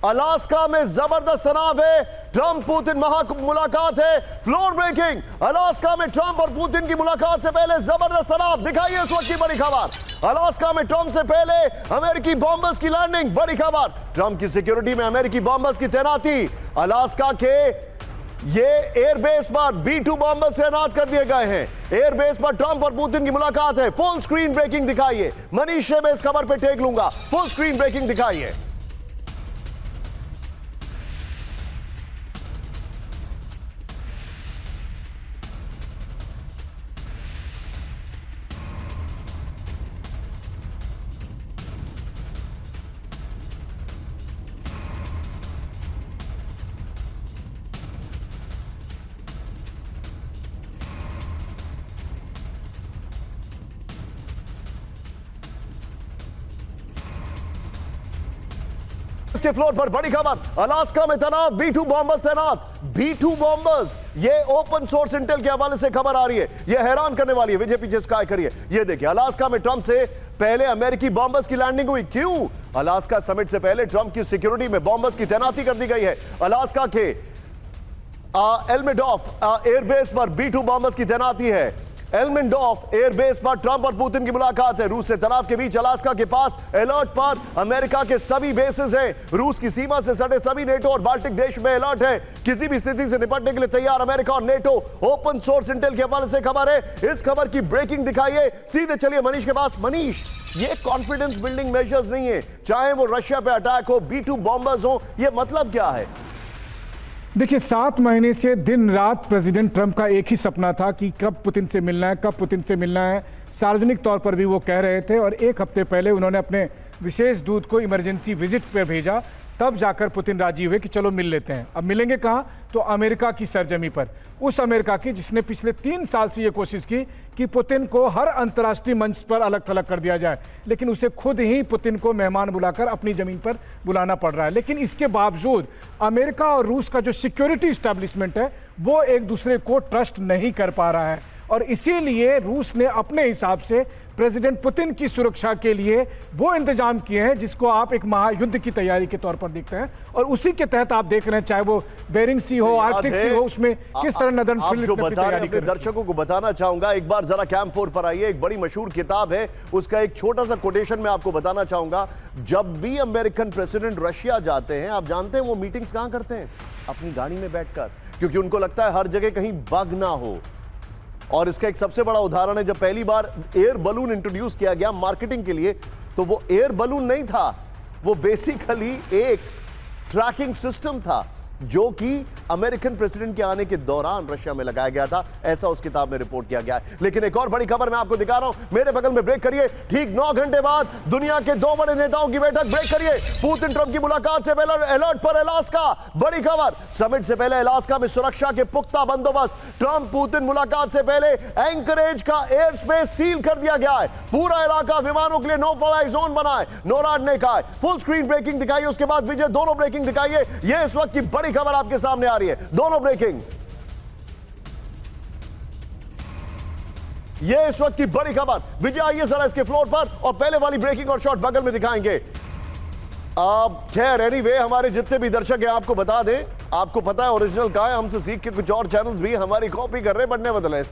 Alaska में जबरदस्त तनाव है, ट्रंप पुतिन मुलाकात है, फ्लोर ब्रेकिंग। अलास्का में ट्रंप और पुतिन की मुलाकात से पहले जबरदस्त तनाव, दिखाइए इस वक्त की बड़ी खबर। अलास्का में ट्रंप से पहले अमेरिकी बॉम्बर्स की लैंडिंग, बड़ी खबर। ट्रंप की सिक्योरिटी में अमेरिकी बॉम्बर्स की तैनाती। अलास्का के ये एयरबेस पर B-2 बॉम्बर्स तैनात कर दिए गए हैं। एयरबेस पर ट्रंप और पुतिन की मुलाकात है। फुल स्क्रीन ब्रेकिंग दिखाइए। मनीष से मैं इस खबर पे टेक लूंगा। फुल स्क्रीन ब्रेकिंग दिखाइए। इसके फ्लोर पर बड़ी खबर, अलास्का में तनाव, B-2 बॉम्बर्स तैनात। B-2 बॉम्बर्स, ये ओपन सोर्स इंटेल के हवाले से खबर आ रही है। ये हैरान करने वाली है। विजय पीछे स्काई करिए, ये देखिए अलास्का में ट्रंप से पहले अमेरिकी बॉम्बर्स की लैंडिंग हुई। क्यों? अलास्का समिट से पहले ट्रंप की सिक्योरिटी में बॉम्बर्स की तैनाती कर दी गई है। अलास्का के एल्मेडॉफ एयरबेस पर B-2 बॉम्बर्स की तैनाती है। एल्मेंडॉफ एयरबेस पर ट्रंप और पुतिन की मुलाकात है। रूस से तनाव के बीच अलास्का के पास अलर्ट पर अमेरिका के सभी बेसेस हैं। रूस की सीमा से सटे सभी नेटो और बाल्टिक देश में अलर्ट है। किसी भी स्थिति से निपटने के लिए तैयार अमेरिका और नेटो। ओपन सोर्स इंटेल के हवाले से खबर है। इस खबर की ब्रेकिंग दिखाइए। सीधे चलिए मनीष के पास। मनीष, ये कॉन्फिडेंस बिल्डिंग मेजर्स नहीं है, चाहे वो रशिया पे अटैक हो, B-2 बॉम्बर्स हो, ये मतलब क्या है? देखिए, 7 महीने से दिन रात प्रेसिडेंट ट्रंप का एक ही सपना था कि कब पुतिन से मिलना है, कब पुतिन से मिलना है। सार्वजनिक तौर पर भी वो कह रहे थे और एक हफ्ते पहले उन्होंने अपने विशेष दूत को इमरजेंसी विजिट पर भेजा, तब जाकर पुतिन राजी हुए कि चलो मिल लेते हैं। अब मिलेंगे कहाँ? तो अमेरिका की सरजमी पर, उस अमेरिका की जिसने पिछले 3 साल से ये कोशिश की कि पुतिन को हर अंतर्राष्ट्रीय मंच पर अलग थलग कर दिया जाए, लेकिन उसे खुद ही पुतिन को मेहमान बुलाकर अपनी ज़मीन पर बुलाना पड़ रहा है। लेकिन इसके बावजूद अमेरिका और रूस का जो सिक्योरिटी इस्टेब्लिशमेंट है वो एक दूसरे को ट्रस्ट नहीं कर पा रहा है, और इसीलिए रूस ने अपने हिसाब से प्रेसिडेंट पुतिन की सुरक्षा के लिए वो इंतजाम किए हैं जिसको आप एक महायुद्ध की तैयारी के तौर पर देखते हैं, और उसी के तहत आप देख रहे हैं, चाहे वो बेरिंग सी हो, आर्कटिक सी हो, उसमें किस तरह नदन जो बता रहे हैं, दर्शकों को बताना चाहूंगा। एक बार जरा कैंप 4 पर आइए। एक बड़ी मशहूर किताब है, उसका एक छोटा सा कोटेशन मैं आपको बताना चाहूंगा। जब भी अमेरिकन प्रेसिडेंट रशिया जाते हैं, आप जानते हैं वो मीटिंग्स कहां करते हैं? अपनी गाड़ी में बैठकर, क्योंकि उनको लगता है हर जगह कहीं बग ना हो। और इसका एक सबसे बड़ा उदाहरण है, जब पहली बार एयर बलून इंट्रोड्यूस किया गया मार्केटिंग के लिए, तो वो एयर बलून नहीं था, वो बेसिकली एक ट्रैकिंग सिस्टम था जो कि अमेरिकन प्रेसिडेंट के आने के दौरान रशिया में लगाया गया था, ऐसा उस किताब में रिपोर्ट किया गया है। लेकिन एक और बड़ी खबर मैं आपको दिखा रहा हूं, मेरे बगल में ब्रेक करिए। ठीक 9 घंटे बाद दुनिया के 2 बड़े नेताओं की बैठक, ब्रेक करिए। पुतिन ट्रंप की मुलाकात से पहले अलर्ट पर अलास्का, बड़ी खबर। समिट से पहले अलास्का में सुरक्षा के पुख्ता बंदोबस्त। ट्रंप पुतिन मुलाकात से पहले एंकरेज का एयर स्पेस सील कर दिया गया है। पूरा इलाका विमानों के लिए नो फ्लाई जोन बना है, नोराड ने कहा है। फुल स्क्रीन ब्रेकिंग दिखाइए, उसके बाद विजय दोनों ब्रेकिंग दिखाइए। यह इस वक्त की बड़ी खबर आपके सामने आ रही है, दोनों ब्रेकिंग। ये इस वक्त की बड़ी खबर। विजय आइए जरा इसके फ्लोर पर, और पहले वाली ब्रेकिंग और शॉट बगल में दिखाएंगे। अब खैर एनीवे, हमारे जितने भी दर्शक हैं आपको बता दें, आपको पता है ओरिजिनल कहां है, हमसे सीख के कुछ और चैनल्स भी हमारी कॉपी कर रहे, बढ़ने बदले।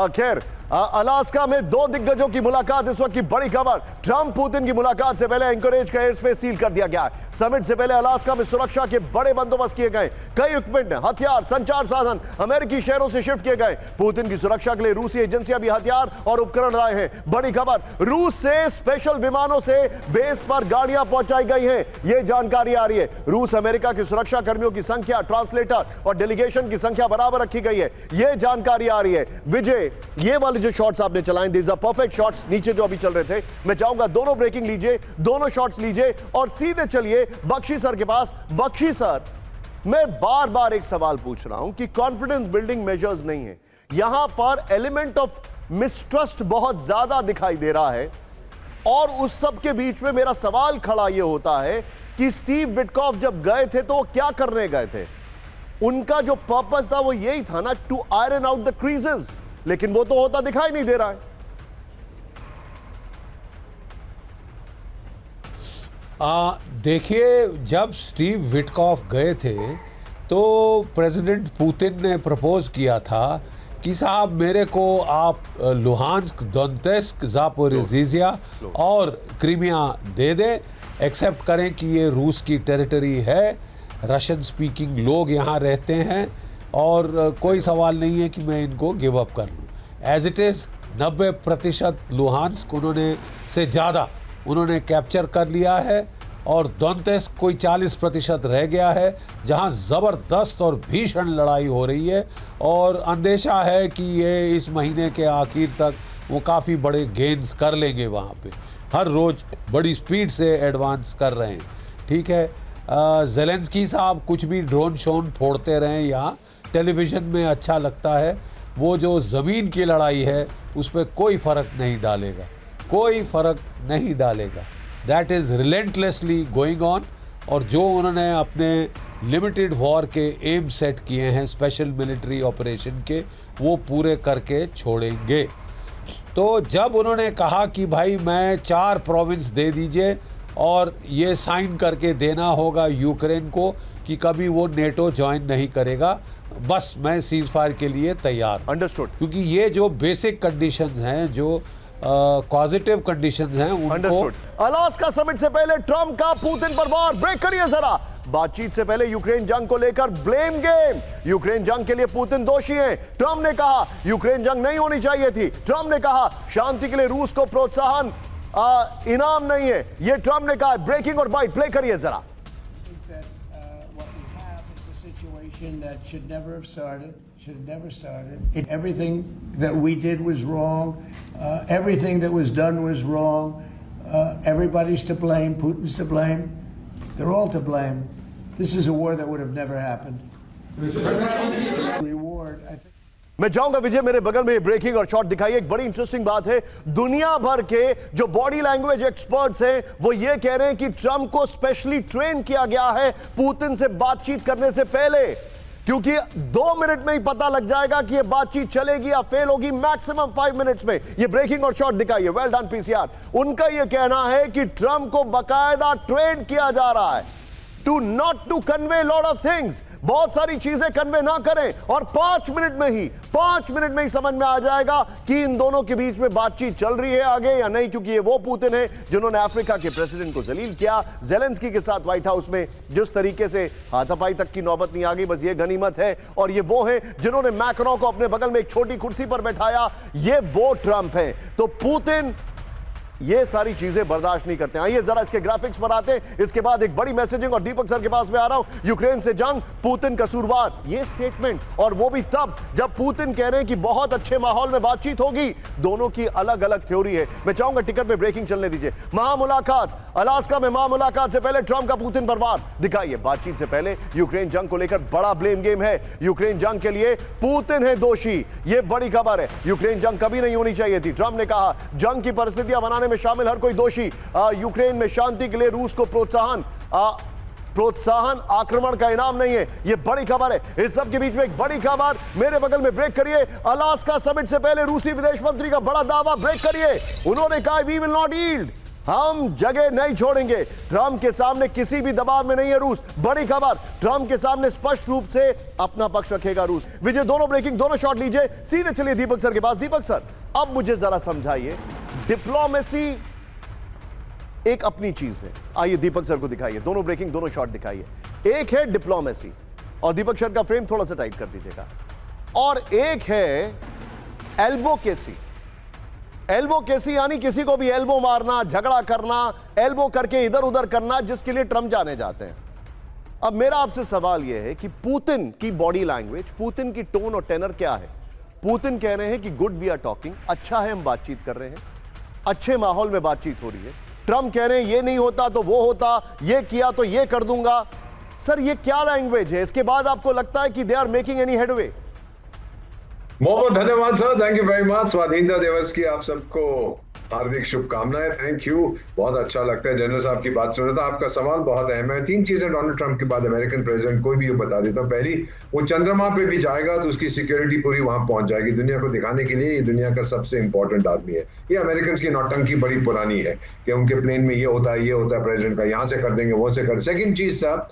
खैर अलास्का में 2 दिग्गजों की मुलाकात, इस वक्त की बड़ी खबर। ट्रंप पुतिन की मुलाकात से पहले एंकरेज का एयर स्पेस सील कर दिया गया है। समिट से पहले अलास्का में सुरक्षा के बड़े बंदोबस्त किए गए। कई इक्विपमेंट, हथियार, संचार साधन अमेरिकी शहरों से शिफ्ट किए गए। पुतिन की सुरक्षा के लिए रूसी एजेंसियां भी हथियार और उपकरण लाए हैं। बड़ी खबर, रूस से स्पेशल विमानों से बेस पर गाड़ियां पहुंचाई गई हैं, यह जानकारी आ रही है। रूस अमेरिका के सुरक्षा कर्मियों की संख्या, ट्रांसलेटर और डेलीगेशन की संख्या बराबर रखी गई है, यह जानकारी आ रही है। विजय, ये वाले जो शॉट्स आपने चलाए, दीज आर परफेक्ट शॉट्स, नीचे जो अभी चल रहे थे, मैं चाहूंगा दोनों ब्रेकिंग लीजिए, दोनों शॉट्स लीजिए और सीधे चलिए बख्शी सर के पास। बख्शी सर, मैं बार बार एक सवाल पूछ रहा हूं कि कॉन्फिडेंस बिल्डिंग मेजर्स नहीं है, यहां पर एलिमेंट ऑफ मिसट्रस्ट बहुत ज्यादा दिखाई दे रहा है, और उस सब के बीच में मेरा सवाल खड़ा यह होता है कि स्टीव विटकॉफ जब गए थे तो वो क्या करने गए थे? उनका जो पर्पस था वो यही था ना, to iron out the creases, लेकिन वो तो होता दिखाई नहीं दे रहा है। देखिए, जब स्टीव विटकॉफ गए थे तो प्रेसिडेंट पुतिन ने प्रपोज किया था कि साहब मेरे को आप लुहांस्क, दोनेत्स्क, जापोरिजिया और क्रीमिया दे दें, एक्सेप्ट करें कि ये रूस की टेरिटरी है, रशियन स्पीकिंग लोग यहाँ रहते हैं और कोई सवाल नहीं है कि मैं इनको गिव अप कर लूँ। एज इट इज़ 90% लुहांस्क से ज़्यादा उन्होंने कैप्चर कर लिया है और दोनेत्स्क कोई 40% रह गया है, जहां ज़बरदस्त और भीषण लड़ाई हो रही है और अंदेशा है कि ये इस महीने के आखिर तक वो काफ़ी बड़े गेन्स कर लेंगे। वहाँ पे हर रोज़ बड़ी स्पीड से एडवांस कर रहे हैं। ठीक है, ज़ेलेंस्की साहब कुछ भी ड्रोन शोन फोड़ते रहें, यहाँ टेलीविज़न में अच्छा लगता है, वो जो ज़मीन की लड़ाई है उस पर कोई फ़र्क नहीं डालेगा, कोई फ़र्क नहीं डालेगा। That is relentlessly going on. और जो उन्होंने अपने लिमिटेड वॉर के एम सेट किए हैं स्पेशल मिलिट्री ऑपरेशन के, वो पूरे करके छोड़ेंगे। तो जब उन्होंने कहा कि भाई मैं 4 प्रोविंस दे दीजिए और ये साइन करके देना होगा यूक्रेन को कि कभी वो नेटो ज्वाइन नहीं करेगा, बस मैं सीज फायर के लिए तैयार हूं। अंडरस्टूड। क्योंकि ये जो बेसिक कंडीशंस हैं, जो पॉजिटिव कंडीशंस हैं, उनको अलास्का समिट से पहले ट्रम्प का पुतिन पर वार। ब्रेक करिए जरा। बातचीत से पहले यूक्रेन जंग को लेकर ब्लेम गेम। यूक्रेन जंग के लिए पुतिन दोषी हैं। ट्रम्प ने कहा यूक्रेन जंग नहीं होनी चाहिए थी। ट्रम्प ने कहा शांति के लिए रूस को प्रोत्साहन इनाम नहीं है, ये ट्रम्प ने कहा। ब्रेकिंग और बाइट प्ले करिए जरा। That should never have started. Everything that we did was wrong. Everything that was done was wrong. Everybody's to blame. Putin's to blame. They're all to blame. This is a war that would have never happened. Reward, I think. मैं चाहूंगा विजय मेरे बगल में breaking और shot दिखाइए। एक बड़ी interesting बात है, दुनिया भर के जो बॉडी लैंग्वेज एक्सपर्ट्स हैं वो ये कह रहे हैं कि ट्रम्प को स्पेशली ट्रेन किया गया है पुतिन से बातचीत करने से पहले, क्योंकि 2 मिनट में ही पता लग जाएगा कि ये बातचीत चलेगी या फेल होगी, मैक्सिमम 5 मिनट्स में। ये ब्रेकिंग और शॉट दिखाइए। Well done PCR. उनका ये कहना है कि ट्रम्प को बाकायदा ट्रेन किया जा रहा है to not to convey lot of things, बहुत सारी चीजें कन्वे ना करें, और 5 मिनट में ही समझ में आ जाएगा कि इन दोनों के बीच में बातचीत चल रही है आगे या नहीं, क्योंकि ये वो पुतिन है जिन्होंने अफ्रीका के प्रेसिडेंट को जलील किया। ज़ेलेंस्की के साथ व्हाइट हाउस में जिस तरीके से हाथापाई तक की नौबत नहीं आ गई, बस ये गनीमत है। और ये वो है जिन्होंने मैक्रों को अपने बगल में एक छोटी कुर्सी पर बैठाया, ये वो ट्रंप है। तो पुतिन ये सारी चीजें बर्दाश्त नहीं करते। आइए जरा इसके ग्राफिक्स पर आते हैं, इसके बाद एक बड़ी मैसेजिंग। और दीपक सर के पास में आ रहा हूं। यूक्रेन से जंग, पुतिन कसूरवार, ये स्टेटमेंट, और वो भी तब जब पुतिन कह रहे हैं कि बहुत अच्छे माहौल में बातचीत होगी। दोनों की अलग अलग थ्योरी है। मैं चाहूंगा टिकर पे ब्रेकिंग चलने दीजिए। महामुलाकात, अलास्का में महामुलाकात से पहले ट्रम्प का पुतिन पर वार दिखाइए। बातचीत से पहले यूक्रेन जंग को लेकर बड़ा ब्लेम गेम है। यूक्रेन जंग के लिए पुतिन है दोषी, ये बड़ी खबर है। यूक्रेन जंग कभी नहीं होनी चाहिए थी। ट्रम्प ने कहा जंग की परिस्थितियां बनाने में शामिल हर कोई दोषी। यूक्रेन में शांति के लिए रूस को प्रोत्साहन आक्रमण का इनाम नहीं है, यह बड़ी खबर है। इस सब के बीच में एक बड़ी खबर मेरे बगल में। ब्रेक करिए। अलास्का समिट से पहले रूसी विदेश मंत्री का बड़ा दावा। ब्रेक करिए। उन्होंने कहा वी विल नॉट यील्ड, हम जगह नहीं छोड़ेंगे। ट्रम्प के सामने किसी भी दबाव में नहीं है रूस। बड़ी खबर, ट्रम्प के सामने स्पष्ट रूप से अपना पक्ष रखेगा रूस। विजय दोनों ब्रेकिंग, दोनों शॉट लीजिए। सीधे चलिए दीपक सर के पास। दीपक सर, अब मुझे जरा समझाइए, डिप्लोमेसी एक अपनी चीज है। आइए दीपक सर को दिखाइए। दोनों ब्रेकिंग, दोनों शॉट दिखाइए। एक है डिप्लोमेसी, और दीपक सर का फ्रेम थोड़ा सा टाइट कर दीजिएगा, और एक है एल्बोकेसी। एल्बोकेसी यानी किसी को भी एल्बो मारना, झगड़ा करना, एल्बो करके इधर उधर करना, जिसके लिए ट्रम्प जाने जाते हैं। अब मेरा आपसे सवाल यह है कि पुतिन की बॉडी लैंग्वेज, पुतिन की टोन और टेनर क्या है? पुतिन कह रहे हैं कि गुड वी आर टॉकिंग, अच्छा है हम बातचीत कर रहे हैं, अच्छे माहौल में बातचीत हो रही है। ट्रम्प कह रहे हैं ये नहीं होता तो वो होता, ये किया तो ये कर दूंगा। सर ये क्या लैंग्वेज है? इसके बाद आपको लगता है कि they are making any headway? बहुत बहुत धन्यवाद sir, thank you very much. स्वाधीनता दिवस की आप सबको हार्दिक शुभकामनाएं। Thank you. बहुत अच्छा लगता है जनरल साहब की बात सुन रहा था। आपका सवाल बहुत अहम है। 3 चीजें डोनाल्ड ट्रंप के बाद अमेरिकन प्रेसिडेंट कोई भी बता देता हूं। पहली, वो चंद्रमा पे भी जाएगा तो उसकी सिक्योरिटी पूरी वहां पहुंच जाएगी, दुनिया को दिखाने के लिए ये दुनिया का सबसे इंपॉर्टेंट आदमी है। ये अमेरिकन की नौटंकी बड़ी पुरानी है कि उनके प्लेन में ये होता है प्रेसिडेंट का, यहाँ से कर देंगे, वो से कर। सेकेंड चीज साहब,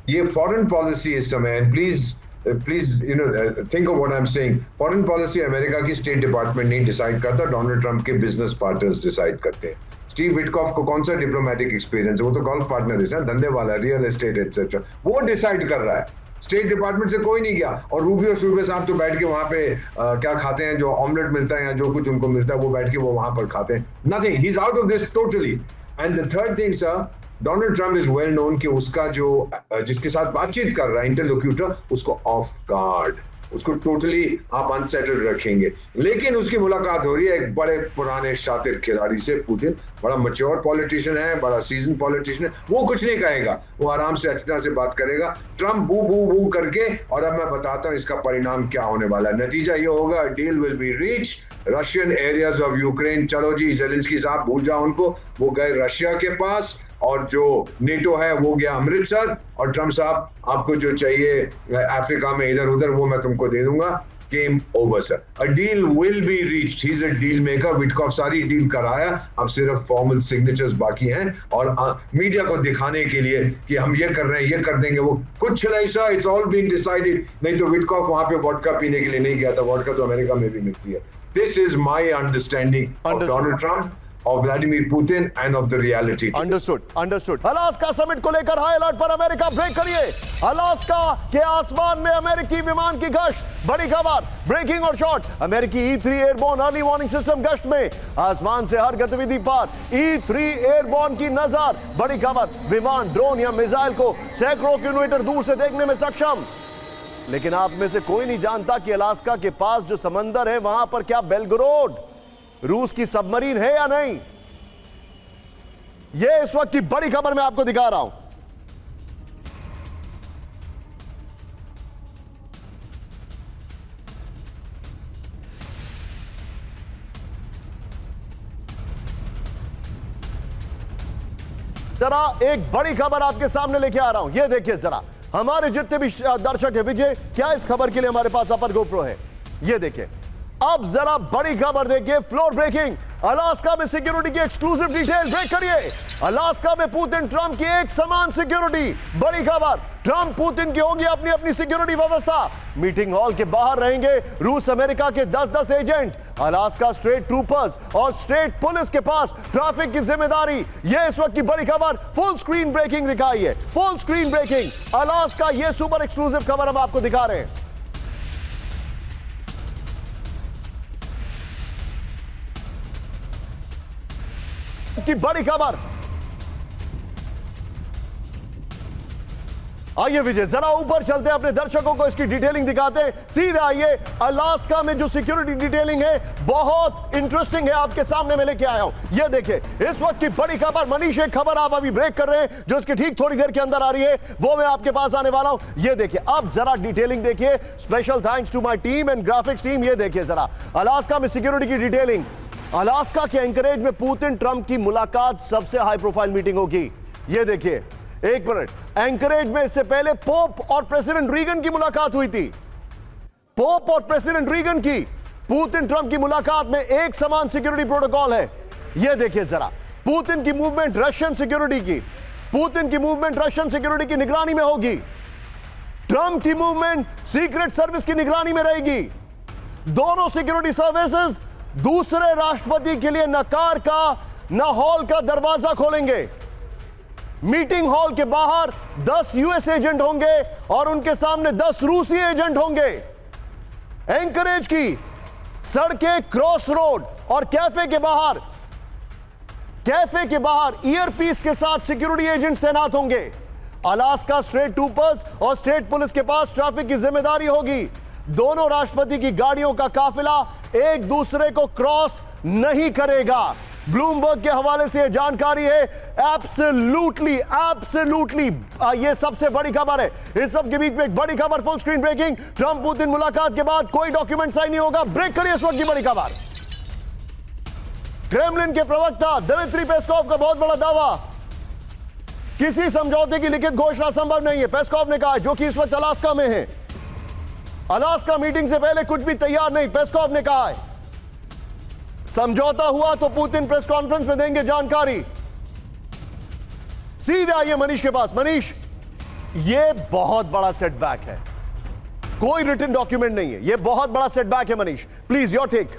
ये फॉरेन पॉलिसी इस समय, please think of what I'm saying. Foreign policy America की स्टेट डिपार्टमेंट नहीं डिसाइड करता, डोनाल्ड ट्रंप के बिजनेस पार्टनर्स डिसाइड करते हैं। स्टीव विटकॉफ को कौन सा डिप्लोमेटिक एक्सपीरियंस है? वो तो गोल्फ पार्टनर है ना, धंधे वाला, रियल एस्टेट एटसेट्रा, वो डिसाइड कर रहा है। स्टेट डिपार्टमेंट से कोई नहीं गया। और रूबियो शूबे साहब तो बैठ के वहां पे क्या खाते हैं, जो ऑमलेट मिलता है या जो कुछ उनको मिलता है वो बैठ के वो वहां पर खाते हैं। Nothing, he is out of this totally. And the third thing sir, Donald Trump is well known कि उसका जो जिसके साथ बातचीत कर रहा है इंटरलोक्यूटर, उसको ऑफ गार्ड, उसको टोटली आप अनसेटल्ड रखेंगे। लेकिन उसकी मुलाकात हो रही है एक बड़े पुराने शातिर खिलाड़ी से, पुतिन। बड़ा मैच्योर पॉलिटिशियन है, बड़ा सीजन पॉलिटिशियन है। वो कुछ नहीं कहेगा, वो आराम से अच्छी तरह से बात करेगा। ट्रंप बू बू बू करके, और अब मैं बताता हूं इसका परिणाम क्या होने वाला है। नतीजा ये होगा, deal will be reach, Russian areas of Ukraine. चलो जी, ज़ेलेंस्की साहब भूल जाओ उनको, वो गए रशिया के पास, और जो नेटो है वो गया अमृतसर। और ट्रंप साहब, आपको जो चाहिए अफ्रीका में इधर उधर वो मैं तुमको दे दूंगा। Game over sir, a deal will be reached. He is a deal maker. Witkoff सारी डील कराया, अब सिर्फ फॉर्मल सिग्नेचर्स बाकी हैं, और मीडिया को दिखाने के लिए कि हम ये कर रहे हैं, ये कर देंगे, वो कुछ नहीं sir, it's all been decided. नहीं तो विटकॉफ वहां पे वोडका पीने के लिए नहीं गया था, वोडका तो अमेरिका में भी मिलती है। This is my understanding of Donald Trump, of Vladimir Putin and of the reality. Understood. Alaska summit को लेकर हाई अलर्ट पर अमेरिका। ब्रेक करिए। अलास्का के आसमान में अमेरिकी विमान की गश्त, बड़ी खबर, ब्रेकिंग और शॉर्ट। अमेरिकी E3 airborne early warning system गश्त में, आसमान से हर गतिविधि पर E3 एयरबोर्न की नजर, बड़ी खबर। विमान, ड्रोन या मिसाइल को सैकड़ों किलोमीटर दूर से देखने में सक्षम। लेकिन आप में से कोई नहीं जानता कि अलास्का के पास जो समंदर है वहां पर क्या बेलग्रोड रूस की सबमरीन है या नहीं। यह इस वक्त की बड़ी खबर मैं आपको दिखा रहा हूं। जरा एक बड़ी खबर आपके सामने लेके आ रहा हूं। यह देखिए जरा, हमारे जितने भी दर्शक है, विजय क्या इस खबर के लिए हमारे पास अपर गोप्रो है? यह देखिए, अब जरा बड़ी खबर देखिए, फ्लोर ब्रेकिंग। अलास्का में सिक्योरिटी की एक्सक्लूसिव डिटेल। ब्रेक करिए। अलास्का में पुतिन ट्रंप की एक समान सिक्योरिटी, बड़ी खबर। ट्रंप पुतिन की होगी अपनी अपनी सिक्योरिटी व्यवस्था। मीटिंग हॉल के बाहर रहेंगे रूस अमेरिका के 10-10 एजेंट। अलास्का स्टेट ट्रूपर्स और स्टेट पुलिस के पास ट्रैफिक की जिम्मेदारी। यह इस वक्त की बड़ी खबर। फुल स्क्रीन ब्रेकिंग दिखाई है, फुल स्क्रीन ब्रेकिंग अलास्का। यह सुपर एक्सक्लूसिव खबर हम आपको दिखा रहे हैं। की बड़ी खबर। आइए विजय, जरा ऊपर चलते हैं, अपने दर्शकों को इसकी डिटेलिंग दिखाते हैं। सीधे आइए। अलास्का में जो सिक्योरिटी डिटेलिंग है बहुत इंटरेस्टिंग है, आपके सामने मैं लेके आया हूं। ये देखिए इस वक्त की बड़ी खबर। मनीष, एक खबर आप अभी ब्रेक कर रहे हैं जो इसकी ठीक थोड़ी देर के अंदर आ रही है, वो मैं आपके पास आने वाला हूं। ये देखिए, अब जरा डिटेलिंग देखिए। Special thanks to my team and graphics team. ये देखिए जरा, अलास्का में सिक्योरिटी की डिटेलिंग। अलास्का के एंकरेज में पुतिन ट्रंप की मुलाकात सबसे हाई प्रोफाइल मीटिंग होगी। ये देखिए, एक मिनट, एंकरेज में इससे पहले पोप और प्रेसिडेंट रीगन की मुलाकात हुई थी। पोप और प्रेसिडेंट रीगन की पुतिन ट्रंप की मुलाकात में एक समान सिक्योरिटी प्रोटोकॉल है। यह देखिए जरा, पुतिन की मूवमेंट रशियन सिक्योरिटी की, पुतिन की मूवमेंट रशियन सिक्योरिटी की निगरानी में होगी। ट्रंप की मूवमेंट सीक्रेट सर्विस की निगरानी में रहेगी। दोनों सिक्योरिटी सर्विसेज दूसरे राष्ट्रपति के लिए न कार का न हॉल का दरवाजा खोलेंगे। मीटिंग हॉल के बाहर 10 यूएस एजेंट होंगे और उनके सामने 10 रूसी एजेंट होंगे। एंकरेज की सड़कें, क्रॉस रोड और कैफे के बाहर ईयरपीस के साथ सिक्योरिटी एजेंट्स तैनात होंगे। अलास्का स्टेट ट्रूपर्स और स्टेट पुलिस के पास ट्रैफिक की जिम्मेदारी होगी। दोनों राष्ट्रपति की गाड़ियों का काफिला एक दूसरे को क्रॉस नहीं करेगा। ब्लूमबर्ग के हवाले से यह जानकारी है। एब्सोल्युटली ये सबसे बड़ी खबर है। इस सब के बीच में एक बड़ी खबर, full screen breaking. Trump Putin मुलाकात के बाद कोई डॉक्यूमेंट साइन नहीं होगा। ब्रेक करिए इस वक्त की बड़ी खबर। क्रेमलिन के प्रवक्ता दिमित्री पेस्कोव का बहुत बड़ा दावा, किसी समझौते की लिखित घोषणा संभव नहीं है, पेस्कोव ने कहा, जो कि इस वक्त अलास्का में है। अलास्का मीटिंग से पहले कुछ भी तैयार नहीं, पेस्कोव ने कहा है। समझौता हुआ तो पुतिन प्रेस कॉन्फ्रेंस में देंगे जानकारी। सीधे आइए मनीष के पास। मनीष, यह बहुत बड़ा सेटबैक है, कोई रिटन डॉक्यूमेंट नहीं है, यह बहुत बड़ा सेटबैक है। Manish please your take.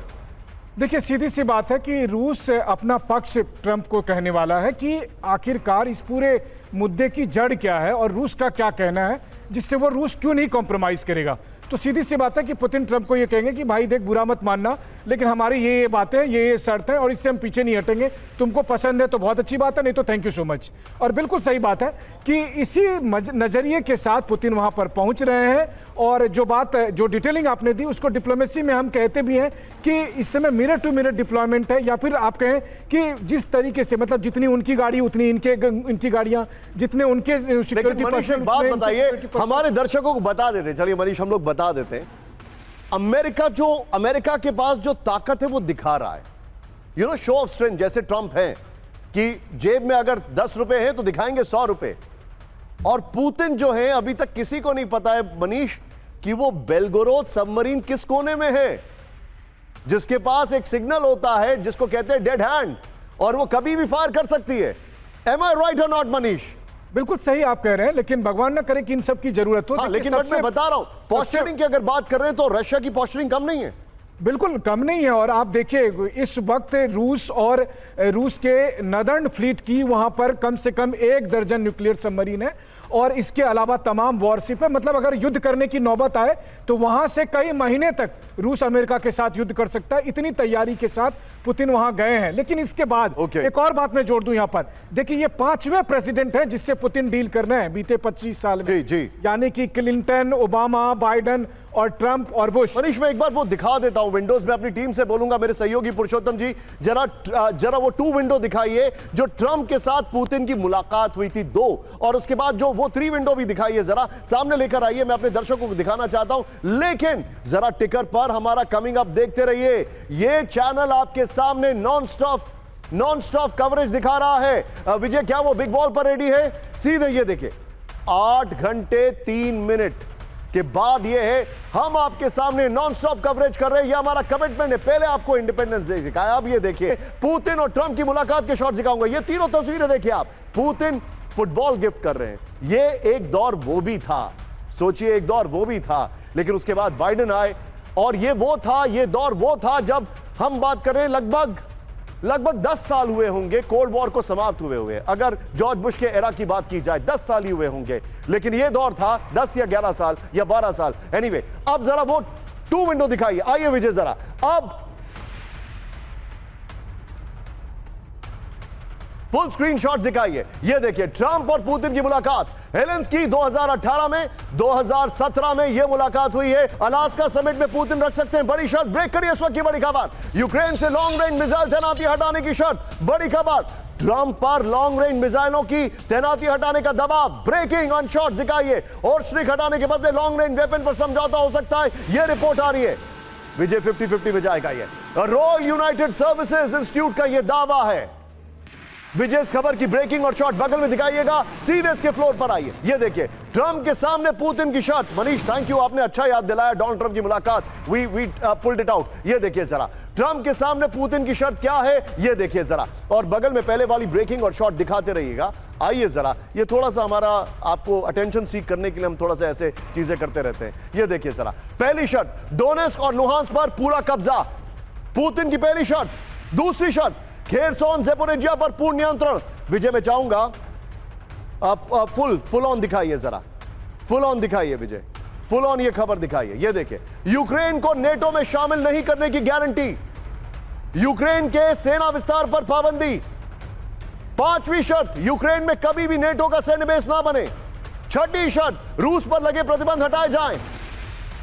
देखिए, सीधी सी बात है कि रूस अपना पक्ष ट्रंप को कहने वाला है कि आखिरकार इस पूरे मुद्दे की जड़ क्या है और रूस का क्या कहना है, जिससे वो रूस क्यों नहीं कॉम्प्रोमाइज करेगा। तो सीधी सी बात है कि पुतिन ट्रंप को ये कहेंगे कि भाई देख, बुरा मत मानना, लेकिन हमारी ये बातें, ये शर्त है और इससे हम पीछे नहीं हटेंगे। तुमको पसंद है तो बहुत अच्छी बात है, नहीं तो थैंक यू सो मच। और बिल्कुल सही बात है कि इसी नजरिए के साथ पुतिन वहां पर पहुंच रहे हैं। और जो डिटेलिंग आपने दी, उसको डिप्लोमेसी में हम कहते भी हैं कि इस समय मिनट टू मिनट डिप्लॉयमेंट है, या फिर आप कहें कि जिस तरीके से, मतलब जितनी उनकी गाड़ी उतनी इनकी गाड़ियां, जितने उनके सिक्योरिटी पर्सन। बात बताइए, हमारे दर्शकों को बता देते, चलिए मनीष हम लोग बता देते हैं, अमेरिका के पास जो ताकत है वो दिखा रहा है, you know, show off strength, जैसे ट्रंप है कि जेब में अगर 10 रुपए हैं तो दिखाएंगे 100 रुपए। और पुतिन जो है, अभी तक किसी को नहीं पता है मनीष कि वो बेलगोरोद सबमरीन किस कोने में है, जिसके पास एक सिग्नल होता है जिसको कहते हैं डेड हैंड, और वो कभी भी फायर कर सकती है। एम आई राइट और नॉट मनीष? बिल्कुल सही आप कह रहे हैं, लेकिन भगवान ना करे कि इन सब की जरूरत हो। हाँ, लेकिन मैं बता रहा हूं, पोस्चरिंग की अगर बात कर रहे हैं तो रशिया की पोस्चरिंग कम नहीं है, बिल्कुल कम नहीं है। और आप देखिए, इस वक्त रूस के नदर्न फ्लीट की वहां पर कम से कम 1 दर्जन न्यूक्लियर सबमरीन है, और इसके अलावा तमाम वॉरशिप है। मतलब अगर युद्ध करने की नौबत आए तो वहां से कई महीने तक रूस अमेरिका के साथ युद्ध कर सकता है, इतनी तैयारी के साथ पुतिन वहां गए हैं। लेकिन इसके बाद एक और बात मैं जोड़ दूं यहां पर, देखिए ये 5वें प्रेसिडेंट हैं जिससे पुतिन डील कर रहे हैं बीते 25 साल में, यानी कि क्लिंटन, ओबामा, बाइडेन और ट्रंप और बुश। मनीष, मैं एक बार वो दिखा देता हूं विंडोज में, अपनी टीम से बोलूंगा, मेरे सहयोगी पुरुषोत्तम जी जरा वो 2 विंडो दिखाइए जो ट्रंप के साथ पुतिन की मुलाकात हुई थी 2, और उसके बाद जो वो 3 विंडो भी दिखाइए, जरा सामने लेकर आइए, मैं अपने दर्शकों को दिखाना चाहता हूं। लेकिन जरा टिकर पर हमारा कमिंग अप देखते रहिए, ये चैनल आपके सामने नॉन स्टॉप कवरेज दिखा रहा है। विजय, क्या वो बिग वॉल पर रेडी है? सीधे ये देखिए, 8 घंटे 3 मिनट के बाद ये है, हम आपके सामने नॉन स्टॉप कवरेज कर रहे हैं, ये हमारा कमिटमेंट है। पहले आपको इंडिपेंडेंस डे दिखाया, अब ये देखिए पुतिन और ट्रंप की मुलाकात के शॉट दिखाऊंगा। ये तीनों तस्वीरें देखिए आप, पुतिन फुटबॉल गिफ्ट कर रहे हैं। ये एक दौर वो भी था, सोचिए एक दौर वो भी था, लेकिन उसके बाद बाइडेन आए, और ये दौर वो था जब हम बात कर रहे हैं लगभग 10 साल हुए होंगे कोल्ड वॉर को समाप्त हुए। अगर जॉर्ज बुश के एरा की बात की जाए 10 साल ही हुए होंगे, लेकिन यह दौर था 10 या 11 साल या 12 साल। एनीवे, अब जरा वो 2 विंडो दिखाइए, आइए विजय जरा। अब फुल स्क्रीन शॉट दिखाइए, ये देखिए ट्रंप और पुतिन की मुलाकात। हेलेंस्की 2018 में, 2017 में यह मुलाकात हुई है। अलास्का समिट में पुतिन रख सकते हैं बड़ी शर्त। ब्रेक करिए इस वक्त की बड़ी खबर, यूक्रेन से लॉन्ग रेंज मिसाइल तैनाती हटाने की शर्त। बड़ी खबर, ट्रंप पर लॉन्ग रेंज मिसाइलों की तैनाती हटाने का दबाव। ब्रेकिंग ऑन शॉट दिखाइए, और स्ट्रिक हटाने के बदले लॉन्ग रेंज वेपन पर समझौता हो सकता है, यह रिपोर्ट आ रही है। विजय 50-50 में जाएगा ये। रॉयल यूनाइटेड सर्विसेज इंस्टीट्यूट का यह दावा है। विजय, इस खबर की ब्रेकिंग और शॉट बगल में दिखाइएगा, सीधे इसके फ्लोर पर आइए। ये देखिए ट्रंप के सामने पुतिन की शर्त। मनीष, थैंक यू, आपने अच्छा याद दिलाया डोनाल्ड ट्रंप की मुलाकात। We pulled it out. ये देखिए जरा ट्रंप के सामने पुतिन की शर्त क्या है, ये देखिए जरा, और बगल में पहले वाली ब्रेकिंग और शॉट दिखाते रहिएगा। आइए जरा, ये थोड़ा सा हमारा आपको अटेंशन सीख करने के लिए हम थोड़ा सा ऐसे चीजें करते रहते हैं। ये देखिए जरा, पहली शर्त, डोनेस्क और लुहांस्क पर पूरा कब्जा, पुतिन की पहली शर्त। दूसरी शर्त, खेरसोन ज़ेपोरिजिया पर पूर्ण नियंत्रण। विजय, मैं चाहूंगा आप फुल ऑन दिखाइए जरा, फुल ऑन दिखाइए विजय, फुल ऑन ये खबर दिखाइए। ये देखिए, यूक्रेन को नेटो में शामिल नहीं करने की गारंटी, यूक्रेन के सेना विस्तार पर पाबंदी। 5वीं शर्त, यूक्रेन में कभी भी नेटो का सैन्य बेस ना बने। 6ठी शर्त, रूस पर लगे प्रतिबंध हटाए जाएं।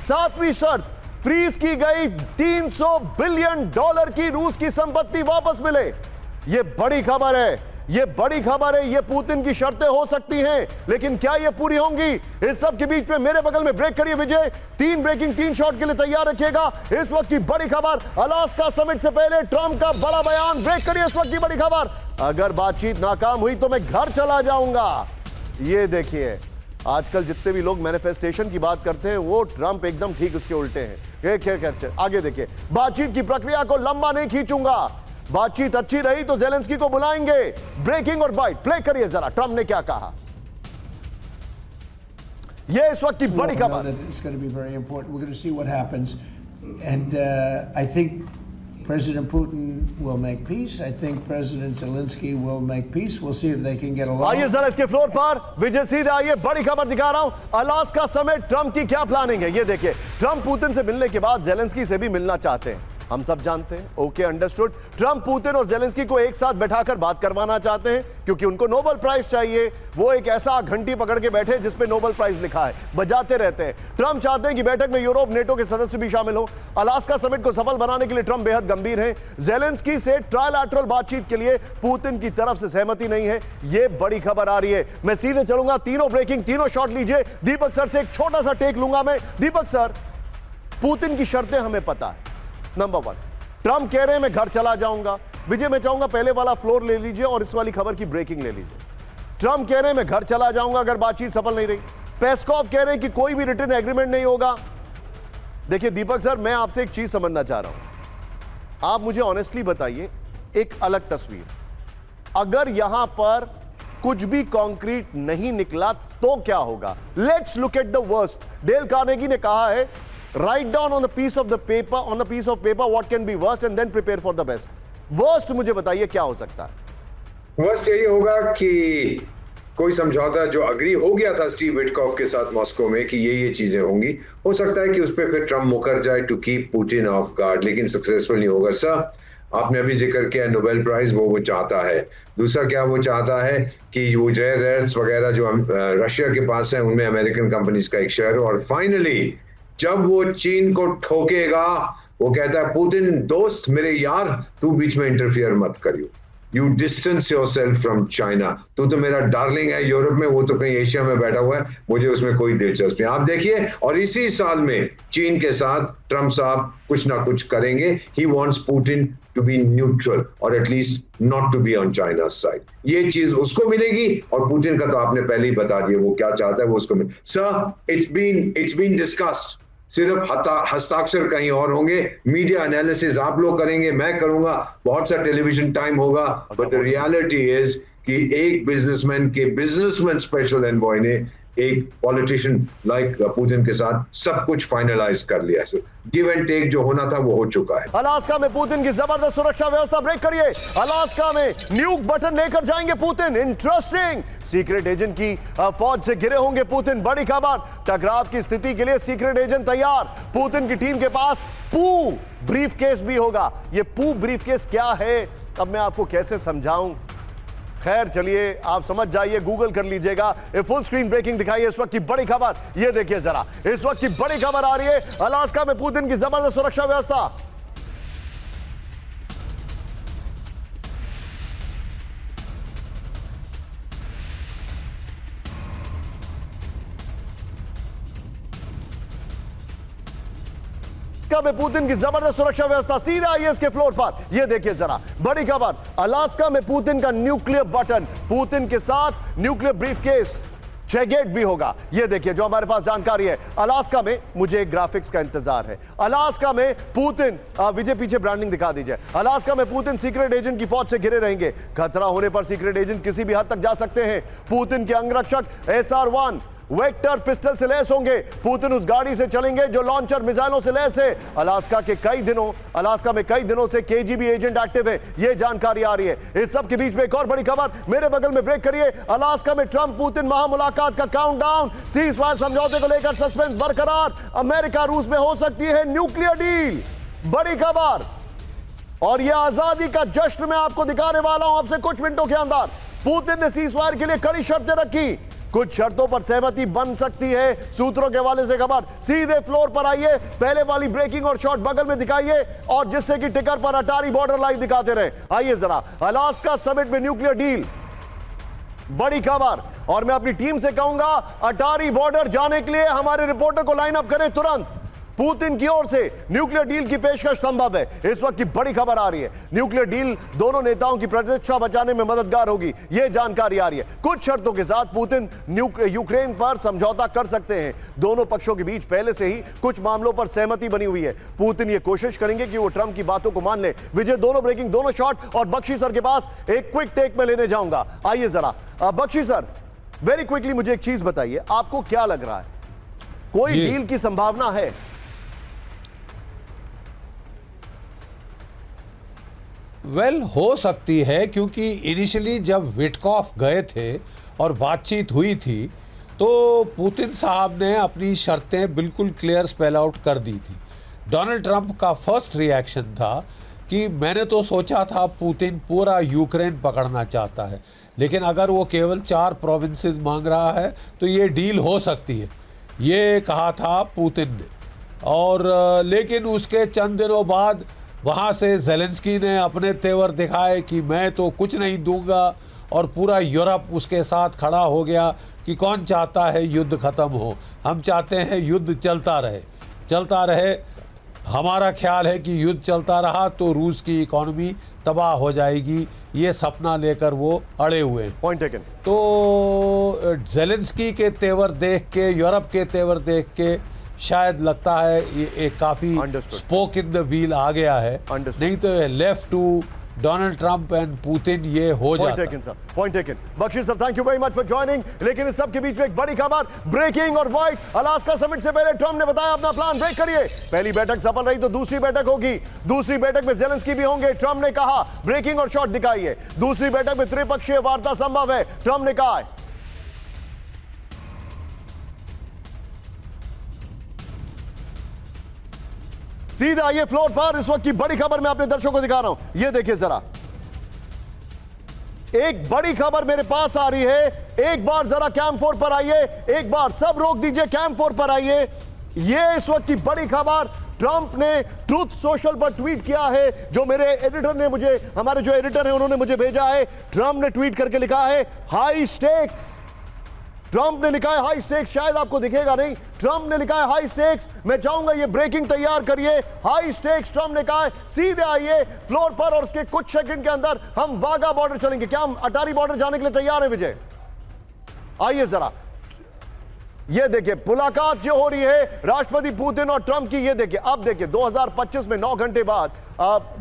7वीं शर्त, फ्रीज की गई $300 बिलियन की रूस की संपत्ति वापस मिले। यह बड़ी खबर है, ये बड़ी खबर है, ये पुतिन की शर्तें हो सकती हैं, लेकिन क्या ये पूरी होंगी? इस सब के बीच में मेरे बगल में ब्रेक करिए विजय, 3 ब्रेकिंग 3 शॉट के लिए तैयार रखिएगा। इस वक्त की बड़ी खबर, अलास्का समिट से पहले ट्रंप का बड़ा बयान। ब्रेक करिए इस वक्त की बड़ी खबर, अगर बातचीत नाकाम हुई तो मैं घर चला जाऊंगा। ये देखिए, आजकल जितने भी लोग मैनिफेस्टेशन की बात करते हैं वो ट्रंप एकदम ठीक उसके उल्टे हैं। खैर आगे देखिए, बातचीत की प्रक्रिया को लंबा नहीं खींचूंगा, बातचीत अच्छी रही तो ज़ेलेंस्की को बुलाएंगे। ब्रेकिंग और बाइट प्ले करिए जरा, ट्रंप ने क्या कहा, ये इस वक्त की बड़ी खबर। It's going to be very important. We're going to see what happens, and I think President Putin will make peace. I think President Zelensky will make peace. We'll see if they can get along. आइए जरा इसके floor पर विजय, सीधे आइए, बड़ी खबर दिखा रहा हूं। अलास्का समेत ट्रंप की क्या प्लानिंग है, ये देखिए। ट्रंप पुतिन से मिलने के बाद जेलेंस्की से भी मिलना चाहते हैं, हम सब जानते हैं। Okay, understood. ट्रंप पुतिन और जेलेंस्की को एक साथ बैठाकर बात करवाना चाहते हैं क्योंकि उनको नोबेल प्राइज चाहिए। वो एक ऐसा घंटी पकड़ के बैठे जिस पे नोबेल प्राइज लिखा है, बजाते रहते हैं। ट्रंप चाहते हैं कि बैठक में यूरोप, नेटो के सदस्य भी शामिल हो। अलास्का समिट को सफल बनाने के लिए ट्रंप बेहद गंभीर हैं। जेलेंस्की से ट्रायलैटरल बातचीत के लिए पुतिन की तरफ से सहमति नहीं है, ये बड़ी खबर आ रही है। मैं सीधे चलूंगा, तीनों ब्रेकिंग, तीनों शॉट लीजिए। दीपक सर से एक छोटा सा टेक लूंगा मैं। दीपक सर, पुतिन की शर्तें हमें पता है। नंबर 1, ट्रंप कह रहे हैं मैं घर चला जाऊंगा। विजय, मैं चाहूंगा पहले वाला फ्लोर ले लीजिए और इस वाली खबर की ब्रेकिंग ले लीजिए। ट्रंप कह रहे हैं मैं घर चला जाऊंगा अगर बातचीत सफल नहीं रही। पेस्कॉव कह रहे हैं कि कोई भी रिटन एग्रीमेंट नहीं होगा। देखिए दीपक सर, मैं आपसे एक चीज समझना चाह रहा हूं, आप मुझे ऑनेस्टली बताइए एक अलग तस्वीर, अगर यहां पर कुछ भी कॉन्क्रीट नहीं निकला तो क्या होगा? Let's look at the worst. Dale Carnegie ने कहा है, write down on a piece of paper what can be worst and then prepare for the best. Worst मुझे बताइए क्या हो सकता है? वर्स्ट यही होगा कि कोई समझौता जो अग्री हो गया था स्टीव विटकॉफ के साथ मॉस्को में कि ये चीजें होंगी, हो सकता है कि उस पर फिर ट्रंप मुकर जाए to keep Putin off guard, लेकिन सक्सेसफुल नहीं होगा। सर, आपने अभी जिक्र किया नोबेल प्राइज, वो चाहता है। दूसरा क्या वो चाहता है कि वो रेयर अर्थ्स वगैरह जो रशिया के पास है उनमें अमेरिकन कंपनीज का एक शेयर हो। और फाइनली जब वो चीन को ठोकेगा, वो कहता है पुतिन दोस्त, मेरे यार, तू बीच में इंटरफियर मत करियो, you distance yourself from China, तू तो मेरा डार्लिंग है यूरोप में, वो तो कहीं एशिया में बैठा हुआ है, मुझे उसमें कोई दिलचस्पी। आप देखिए, और इसी साल में चीन के साथ ट्रंप साहब कुछ ना कुछ करेंगे। He wants Putin to be neutral और at least not to be on China side. ये चीज उसको मिलेगी और पुतिन का तो आपने पहले ही बता दिया वो क्या चाहता है, वो उसको मिले। सर, इट्स बीन डिस्कस्ड, सिर्फ हस्ताक्षर कहीं और होंगे, मीडिया एनालिसिस आप लोग करेंगे, मैं करूंगा, बहुत सा टेलीविजन टाइम होगा, बट द रियलिटी इज कि एक बिजनेसमैन स्पेशल एनवॉय ने एक पॉलिटिशियन लाइक पुतिन के साथ सब कुछ फाइनलाइज कर लिया। गिव एंड टेक जो होना था वो हो चुका है। अलास्का में पुतिन की जबरदस्त सुरक्षा व्यवस्था। ब्रेक करिए, अलास्का में न्यूक बटन लेकर जाएंगे पुतिन। इंटरेस्टिंग, सीक्रेट एजेंट की फौज से घिरे होंगे पुतिन। बड़ी खबर, टकराव की स्थिति के लिए सीक्रेट एजेंट तैयार। पुतिन की टीम के पास पू ब्रीफकेस भी होगा। ये पू ब्रीफकेस क्या है, अब मैं आपको कैसे समझाऊं? खैर चलिए, आप समझ जाइए, गूगल कर लीजिएगा। ये फुल स्क्रीन ब्रेकिंग दिखाइए इस वक्त की बड़ी खबर। ये देखिए जरा, इस वक्त की बड़ी खबर आ रही है, अलास्का में पुतिन की जबरदस्त सुरक्षा व्यवस्था। में पुतिन की जबरदस्त सुरक्षा व्यवस्था। सीधा आइए इसके फ्लोर पर, यह देखिए जरा, बड़ी खबर, अलास्का में पुतिन का न्यूक्लियर बटन, पुतिन के साथ न्यूक्लियर ब्रीफकेस, चेगेट भी होगा। यह देखिए जो हमारे पास जानकारी है। अलास्का में मुझे एक ग्राफिक्स का इंतजार है। अलास्का में पुतिन, विजय पीछे ब्रांडिंग दिखा दीजिए। अलास्का में पुतिन सीक्रेट एजेंट की फौज से घिरे रहेंगे। खतरा होने पर सीक्रेट एजेंट किसी भी हद तक जा सकते हैं। पुतिन के अंगरक्षक SR-1 वेक्टर पिस्टल से लैस होंगे। पुतिन उस गाड़ी से चलेंगे जो लॉन्चर मिसाइलों से लैस है। अलास्का में कई दिनों से KGB एजेंट एक्टिव है, यह जानकारी आ रही है। इस सब के बीच में एक और बड़ी खबर, मेरे बगल में ब्रेक करिए। अलास्का में ट्रंप पुतिन महामुलाकात का काउंटडाउन, सीजफायर समझौते को लेकर सस्पेंस बरकरार। अमेरिका रूस में हो सकती है न्यूक्लियर डील, बड़ी खबर। और यह आजादी का जश्न मैं आपको दिखाने वाला हूं आपसे कुछ मिनटों के अंदर। पुतिन ने सीजफायर के लिए कड़ी शर्तें रखी। कुछ शर्तों पर सहमति बन सकती है, सूत्रों के हवाले से खबर। सीधे फ्लोर पर आइए, पहले वाली ब्रेकिंग और शॉट बगल में दिखाइए, और जिससे कि टिकर पर अटारी बॉर्डर लाइव दिखाते रहे। आइए जरा, अलास्का समिट में न्यूक्लियर डील, बड़ी खबर। और मैं अपनी टीम से कहूंगा, अटारी बॉर्डर जाने के लिए हमारे रिपोर्टर को लाइन अप करें तुरंत। पुतिन की ओर से न्यूक्लियर डील की पेशकश संभव है। इस वक्त की बड़ी खबर आ रही है, न्यूक्लियर डील दोनों नेताओं की प्रतिष्ठा बचाने में मददगार होगी, यह जानकारी आ रही है। कुछ शर्तों के साथ पुतिन यूक्रेन पर समझौता कर सकते हैं। दोनों पक्षों के बीच पहले से ही कुछ मामलों पर सहमति बनी हुई है। पुतिन यह कोशिश करेंगे कि वो ट्रंप की बातों को मान ले। विजय, दोनों ब्रेकिंग, दोनों शॉट, और बख्शी सर के पास एक क्विक टेक में लेने जाऊंगा। आइए जरा बख्शी सर, वेरी क्विकली मुझे एक चीज बताइए, आपको क्या लग रहा है, कोई डील की संभावना है? हो सकती है, क्योंकि इनिशियली जब विटकॉफ गए थे और बातचीत हुई थी तो पुतिन साहब ने अपनी शर्तें बिल्कुल क्लियर स्पेल आउट कर दी थी। डोनाल्ड ट्रंप का फर्स्ट रिएक्शन था कि मैंने तो सोचा था पुतिन पूरा यूक्रेन पकड़ना चाहता है, लेकिन अगर वो केवल 4 प्रोविंसेस मांग रहा है तो ये डील हो सकती है, ये कहा था पुतिन ने। और लेकिन उसके चंद दिनों बाद वहाँ से ज़ेलेंस्की ने अपने तेवर दिखाए कि मैं तो कुछ नहीं दूंगा, और पूरा यूरोप उसके साथ खड़ा हो गया कि कौन चाहता है युद्ध ख़त्म हो, हम चाहते हैं युद्ध चलता रहे। हमारा ख्याल है कि युद्ध चलता रहा तो रूस की इकॉनमी तबाह हो जाएगी, ये सपना लेकर वो अड़े हुए हैं। Point taken. तो ज़ेलेंस्की के तेवर देख के, यूरोप के तेवर देख के शायद लगता है ये एक काफी स्पोक इन द व्हील आ गया है, नहीं तो left to Donald Trump and Putin ये हो जाता है। Point taken. Bakshi sir, thank you very much for joining. लेकिन इस सब के बीच में एक बड़ी खबर, ब्रेकिंग और व्हाइट, अलास्का समिट से पहले ट्रंप ने बताया अपना प्लान, ब्रेक करिए। पहली बैठक सफल रही तो दूसरी बैठक होगी, दूसरी बैठक में ज़ेलेंस्की भी होंगे। ट्रंप ने कहा ब्रेकिंग और शॉट दिखाइए। दूसरी बैठक में त्रिपक्षीय वार्ता संभव है, ट्रंप ने कहा है। सीधा ये फ्लोर पर इस वक्त की बड़ी खबर मैं अपने दर्शकों को दिखा रहा हूं, ये देखिए जरा, एक बड़ी खबर मेरे पास आ रही है। एक बार जरा कैम 4 पर आइए, एक बार सब रोक दीजिए, कैम 4 पर आइए। ये इस वक्त की बड़ी खबर, ट्रंप ने ट्रूथ सोशल पर ट्वीट किया है, जो मेरे एडिटर ने मुझे, हमारे जो एडिटर हैं उन्होंने मुझे भेजा है। ट्रंप ने ट्वीट करके लिखा है हाई स्टेक्स। ट्रंप ने लिखा है हाई स्टेक्स, शायद आपको दिखेगा नहीं, ट्रंप ने लिखा है हाई स्टेक्स। मैं चाहूंगा ये ब्रेकिंग तैयार करिए, हाई स्टेक्स ट्रंप ने कहा है। सीधे आइए फ्लोर पर और उसके कुछ सेकंड के अंदर हम वाघा बॉर्डर चलेंगे। क्या हम अटारी बॉर्डर जाने के लिए तैयार है विजय? आइए जरा, ये देखिए मुलाकात जो हो रही है राष्ट्रपति पुतिन और ट्रंप की, ये देखिए। अब देखिए 2025 में 9 घंटे बाद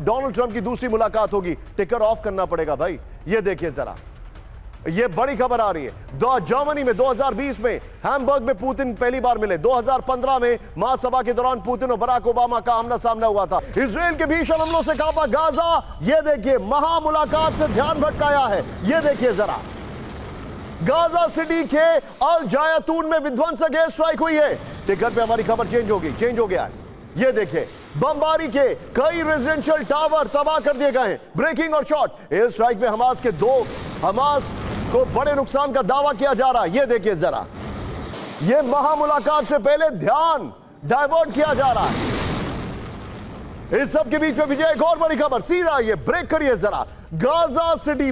डोनाल्ड ट्रंप की दूसरी मुलाकात होगी। टिकर ऑफ करना पड़ेगा भाई। ये देखिए जरा, ये बड़ी खबर आ रही है। जर्मनी में 2020 में हैम्बर्ग में पुतिन पहली बार मिले। 2015 में महासभा के दौरान पुतिन और बराक ओबामा का आमना सामना हुआ था। इजराइल के भीषण हमलों से कांपा गाजा, ये देखिए महामुलाकात से ध्यान भटकाया है। ये देखिए जरा, गाजा सिटी के अल जायतून में विध्वंसक एयर स्ट्राइक हुई है। टिकर पे हमारी खबर चेंज हो गया है। ये देखिए, बमबारी के कई रेजिडेंशियल टावर तबाह कर दिए गए हैं। ब्रेकिंग और शॉट, एयर स्ट्राइक में हमास को बड़े नुकसान का दावा किया जा रहा है। ये देखिए जरा, ये महामुलाकात से पहले ध्यान डाइवर्ट किया जा रहा है। इस सब के बीच में विजय, एक और बड़ी खबर, सीधा ये ब्रेक करिए जरा। गाजा सिटी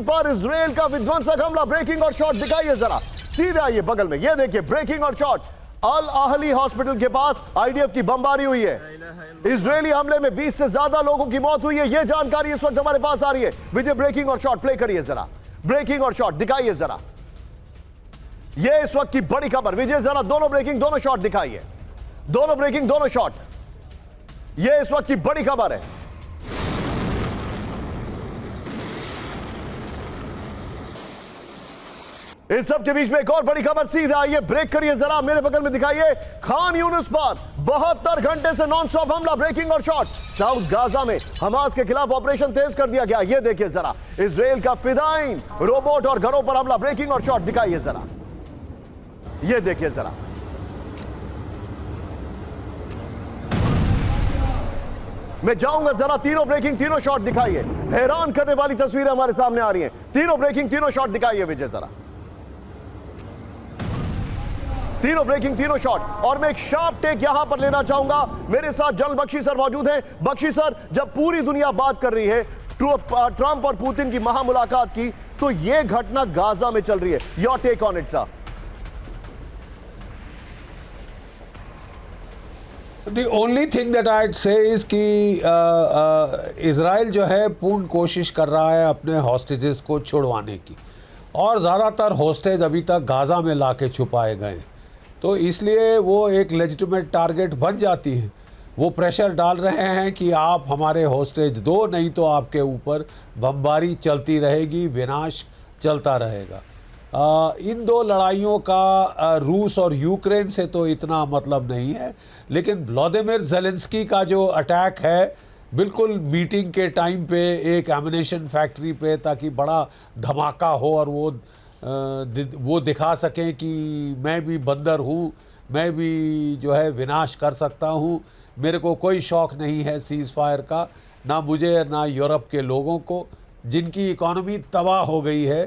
पर इजराइल का विध्वंसक हमला, ब्रेकिंग और शॉट दिखाइए जरा। सीधा ये बगल में, ये देखिए ब्रेकिंग और शॉट। अल आहली हॉस्पिटल के पास आईडीएफ की बमबारी हुई है। इजरायली हमले में 20 से ज्यादा लोगों की मौत हुई है। यह जानकारी इस वक्त हमारे पास आ रही है। विजय, ब्रेकिंग और शॉट प्ले करिए जरा, ब्रेकिंग और शॉट दिखाइए जरा। यह इस वक्त की बड़ी खबर। विजय जरा दोनों ब्रेकिंग दोनों शॉट दिखाइए, दोनों ब्रेकिंग दोनों शॉट। यह इस वक्त की बड़ी खबर है। इस सब के बीच में एक और बड़ी खबर, सीधा आइए ब्रेक करिए जरा, मेरे बगल में दिखाइए। खान यूनिस पर 72 घंटे से नॉन स्टॉप हमला, ब्रेकिंग और शॉट। साउथ गाजा में हमास के खिलाफ ऑपरेशन तेज कर दिया गया। ये देखिए जरा, इजराइल का फिदाइन रोबोट और घरों पर हमला, ब्रेकिंग और शॉट दिखाइए जरा। ये देखिए जरा, मैं जाऊंगा जरा, तीनों ब्रेकिंग तीनों शॉट दिखाइए। हैरान करने वाली तस्वीरें हमारे सामने आ रही हैं। तीनों ब्रेकिंग तीनों शॉट दिखाइए विजय जरा। तीनों ब्रेकिंग, तीनों शॉट। और मैं एक शार्प टेक यहां पर लेना चाहूंगा। मेरे साथ जनरल बख्शी सर मौजूद हैं। बख्शी सर, जब पूरी दुनिया बात कर रही है ट्रंप और पुतिन की महामुलाकात की, तो यह घटना गाजा में चल रही है। Your take on it sir. The only thing that I'd say is कि इज़राइल जो है पूर्ण कोशिश कर रहा है अपने हॉस्टेजेस को छुड़वाने की, और ज़्यादातर हॉस्टेज अभी तक गाज़ा में लाके छुपाए गए, तो इसलिए वो एक लेजिटिमेट टारगेट बन जाती है। वो प्रेशर डाल रहे हैं कि आप हमारे हॉस्टेज दो, नहीं तो आपके ऊपर बमबारी चलती रहेगी, विनाश चलता रहेगा। इन दो लड़ाइयों का रूस और यूक्रेन से तो इतना मतलब नहीं है, लेकिन व्लादिमीर ज़ेलेंस्की का जो अटैक है बिल्कुल मीटिंग के टाइम पे एक एमिनेशन फैक्ट्री पे, ताकि बड़ा धमाका हो और वो दिखा सकें कि मैं भी बंदर हूँ, मैं भी जो है विनाश कर सकता हूँ, मेरे को कोई शौक़ नहीं है सीज़ फायर का, ना मुझे ना यूरोप के लोगों को, जिनकी इकॉनमी तबाह हो गई है